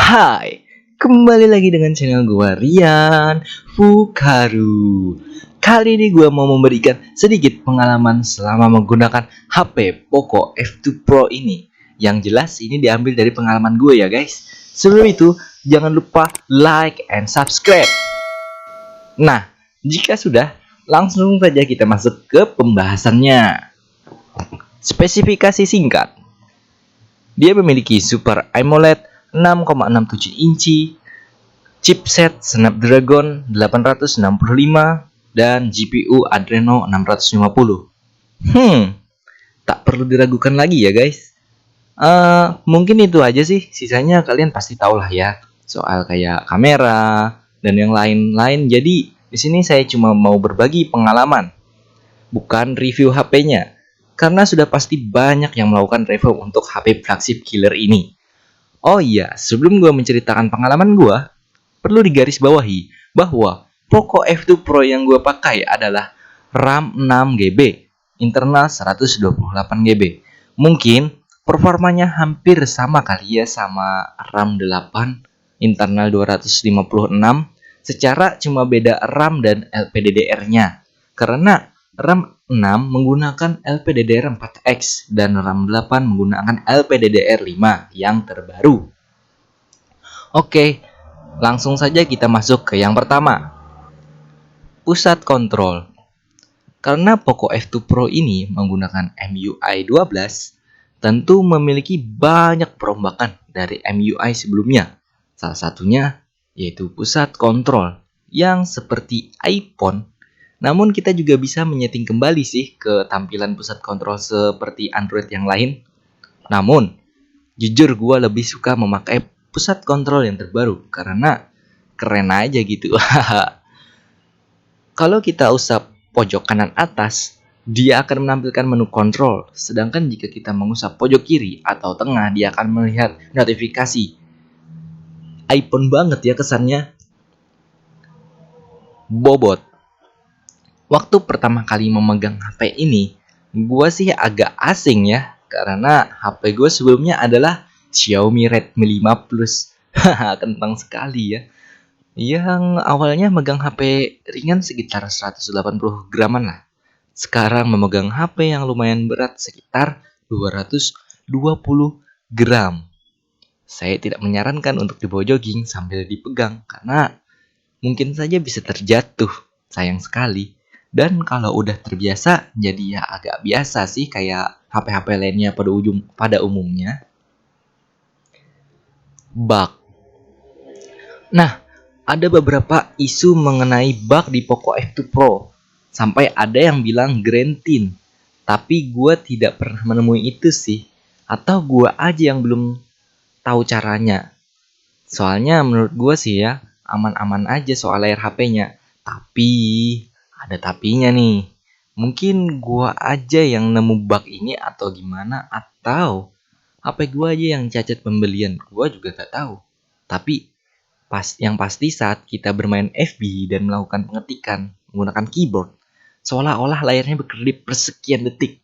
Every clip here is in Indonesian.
Hai, kembali lagi dengan channel gua Rian Fukaru. Kali ini gua mau memberikan sedikit pengalaman selama menggunakan HP Poco F2 Pro ini. Yang jelas ini diambil dari pengalaman gue ya guys. Sebelum itu, jangan lupa like and subscribe. Nah, jika sudah, langsung saja kita masuk ke pembahasannya. Spesifikasi singkat. Dia memiliki Super AMOLED 6,67 inci, chipset Snapdragon 865 dan GPU Adreno 650. Tak perlu diragukan lagi ya guys. Mungkin itu aja sih. Sisanya kalian pasti tahu lah ya. Soal kayak kamera dan yang lain-lain. Jadi di sini saya cuma mau berbagi pengalaman, bukan review HP-nya. Karena sudah pasti banyak yang melakukan review untuk HP flagship killer ini. Oh iya, sebelum gue menceritakan pengalaman gue, perlu digarisbawahi bahwa Poco F2 Pro yang gue pakai adalah RAM 6GB, internal 128GB. Mungkin performanya hampir sama kali ya sama RAM 8, internal 256, secara cuma beda RAM dan LPDDR-nya. Karena RAM 6 menggunakan LPDDR4X dan RAM 8 menggunakan LPDDR5 yang terbaru. Oke, langsung saja kita masuk ke yang pertama. Pusat kontrol. Karena Poco F2 Pro ini menggunakan MIUI 12, tentu memiliki banyak perombakan dari MIUI sebelumnya. Salah satunya yaitu pusat kontrol yang seperti iPhone. Namun kita juga bisa menyeting kembali sih ke tampilan pusat kontrol seperti Android yang lain. Namun, jujur gue lebih suka memakai pusat kontrol yang terbaru karena keren aja gitu. Kalau kita usap pojok kanan atas, dia akan menampilkan menu kontrol. Sedangkan jika kita mengusap pojok kiri atau tengah, dia akan melihat notifikasi. iPhone banget ya kesannya. Bobot. Waktu pertama kali memegang HP ini, gue sih agak asing ya. Karena HP gue sebelumnya adalah Xiaomi Redmi 5 Plus. Kentang sekali ya. Yang awalnya megang HP ringan sekitar 180 graman lah. Sekarang memegang HP yang lumayan berat sekitar 220 gram. Saya tidak menyarankan untuk dibawa jogging sambil dipegang karena mungkin saja bisa terjatuh. Sayang sekali. Dan kalau udah terbiasa, jadi ya agak biasa sih kayak HP-HP lainnya pada umumnya. Bug. Nah, ada beberapa isu mengenai bug di Poco F2 Pro. Sampai ada yang bilang Grantin. Tapi gue tidak pernah menemui itu sih. Atau gue aja yang belum tahu caranya. Soalnya menurut gue sih ya, aman-aman aja soal layar HP-nya. Tapi, ada tapinya nih. Mungkin gue aja yang nemu bug ini atau gimana. Atau HP gue aja yang cacat pembelian. Gue juga gak tahu. Tapi, yang pasti saat kita bermain FB dan melakukan pengetikan menggunakan keyboard, seolah-olah layarnya berkedip per sekian detik.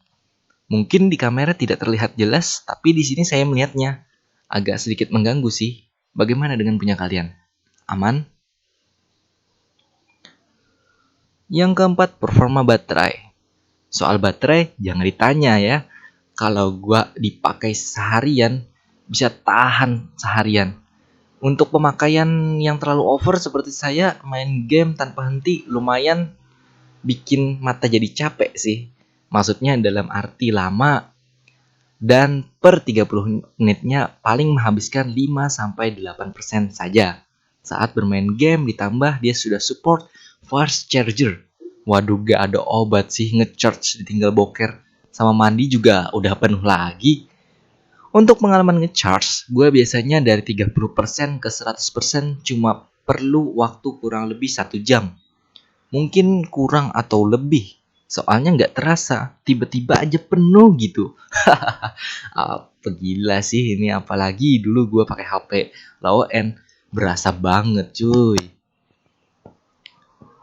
Mungkin di kamera tidak terlihat jelas, tapi di sini saya melihatnya. Agak sedikit mengganggu sih. Bagaimana dengan punya kalian? Aman? Yang keempat, performa baterai. Soal baterai, jangan ditanya ya. Kalau gua dipakai seharian, bisa tahan seharian. Untuk pemakaian yang terlalu over seperti saya, main game tanpa henti lumayan bikin mata jadi capek sih. Maksudnya dalam arti lama dan per 30 menitnya paling menghabiskan 5-8% saja. Saat bermain game ditambah dia sudah support fast charger. Waduh, gak ada obat sih, ngecharge ditinggal boker. Sama mandi juga udah penuh lagi. Untuk pengalaman ngecharge, gue biasanya dari 30% ke 100% cuma perlu waktu kurang lebih 1 jam. Mungkin kurang atau lebih. Soalnya nggak terasa, tiba-tiba aja penuh gitu. Apa gila sih ini, apalagi dulu gue pakai HP low end, berasa banget cuy.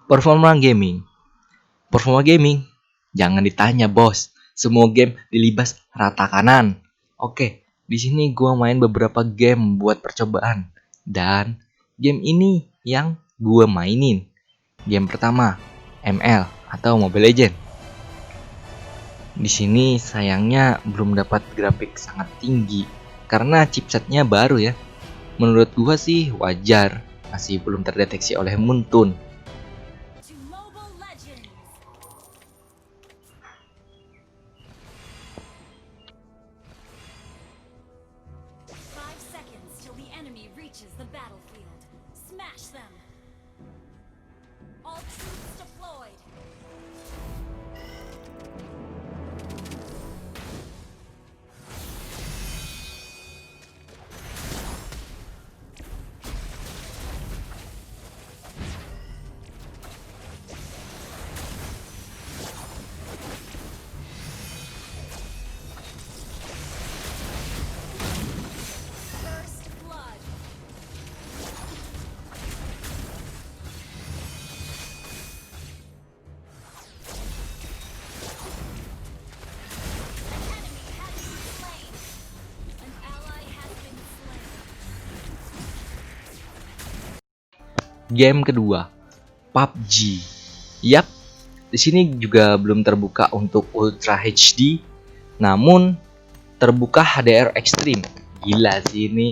Performa gaming, jangan ditanya bos. Semua game dilibas rata kanan. Oke, di sini gue main beberapa game buat percobaan. Dan game ini yang gue mainin. Game pertama, ML atau Mobile Legends. Di sini sayangnya belum dapat grafik sangat tinggi karena chipsetnya baru ya. Menurut gua sih wajar, masih belum terdeteksi oleh Muntun. Game kedua, PUBG. Yap, di sini juga belum terbuka untuk Ultra HD, namun terbuka HDR Extreme. Gila sih ini.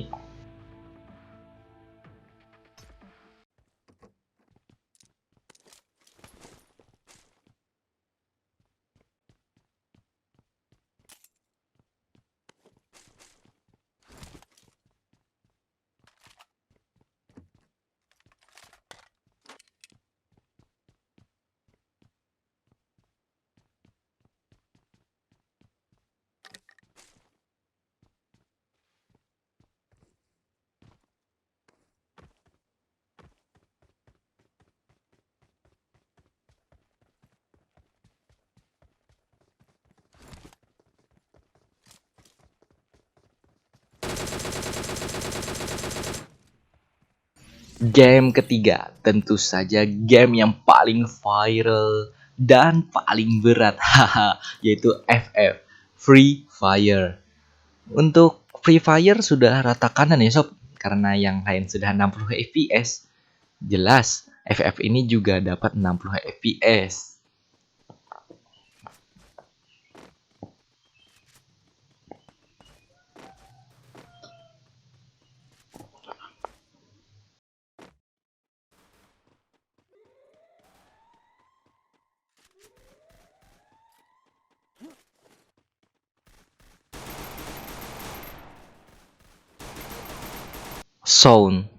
Game ketiga, tentu saja game yang paling viral dan paling berat, yaitu FF, Free Fire. Untuk Free Fire sudah rata kanan ya sob, karena yang lain sudah 60 fps. Jelas, FF ini juga dapat 60 fps. Sound.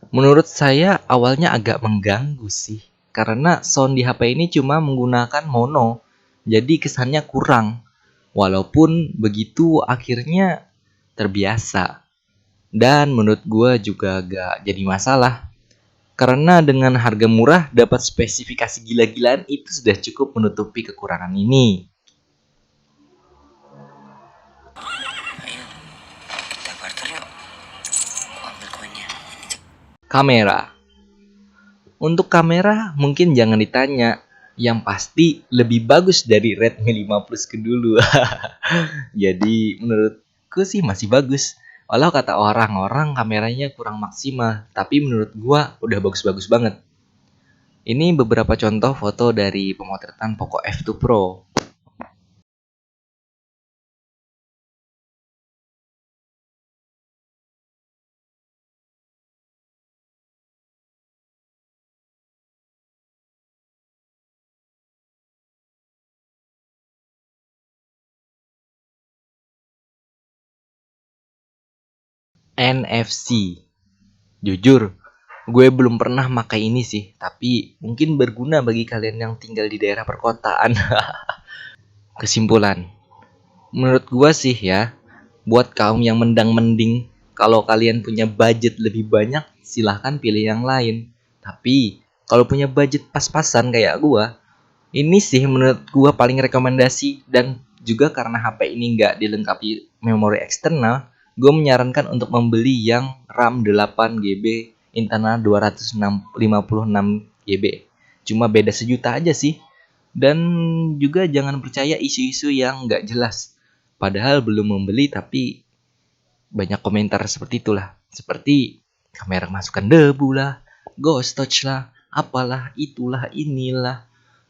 Menurut saya awalnya agak mengganggu sih, karena sound di HP ini cuma menggunakan mono, jadi kesannya kurang. Walaupun begitu akhirnya terbiasa. Dan menurut gue juga gak jadi masalah. Karena dengan harga murah dapat spesifikasi gila-gilaan itu sudah cukup menutupi kekurangan ini. Kamera. Untuk kamera mungkin jangan ditanya. Yang pasti lebih bagus dari Redmi 5 Plus ke dulu. Jadi menurutku sih masih bagus. Walau kata orang-orang kameranya kurang maksimal, tapi menurut gua udah bagus-bagus banget. Ini beberapa contoh foto dari pemotretan Poco F2 Pro. NFC. Jujur, gue belum pernah pakai ini sih, tapi mungkin berguna bagi kalian yang tinggal di daerah perkotaan. Kesimpulan, menurut gue sih ya, buat kaum yang mendang-mending, kalau kalian punya budget lebih banyak, silahkan pilih yang lain. Tapi, kalau punya budget pas-pasan kayak gue, ini sih menurut gue paling rekomendasi. Dan juga karena HP ini nggak dilengkapi memori eksternal, gue menyarankan untuk membeli yang RAM 8 GB, internal 256 GB. Cuma beda sejuta aja sih. Dan juga jangan percaya isu-isu yang nggak jelas. Padahal belum membeli tapi banyak komentar seperti itulah. Seperti kamera masukkan debu lah, ghost touch lah, apalah, itulah, inilah.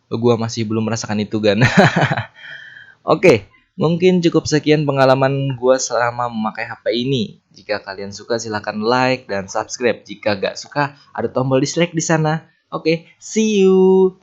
Gua masih belum merasakan itu kan. Oke, mungkin cukup sekian pengalaman gua selama memakai HP ini. Jika kalian suka silahkan like dan subscribe. Jika gak suka, ada tombol dislike di sana. Oke, see you.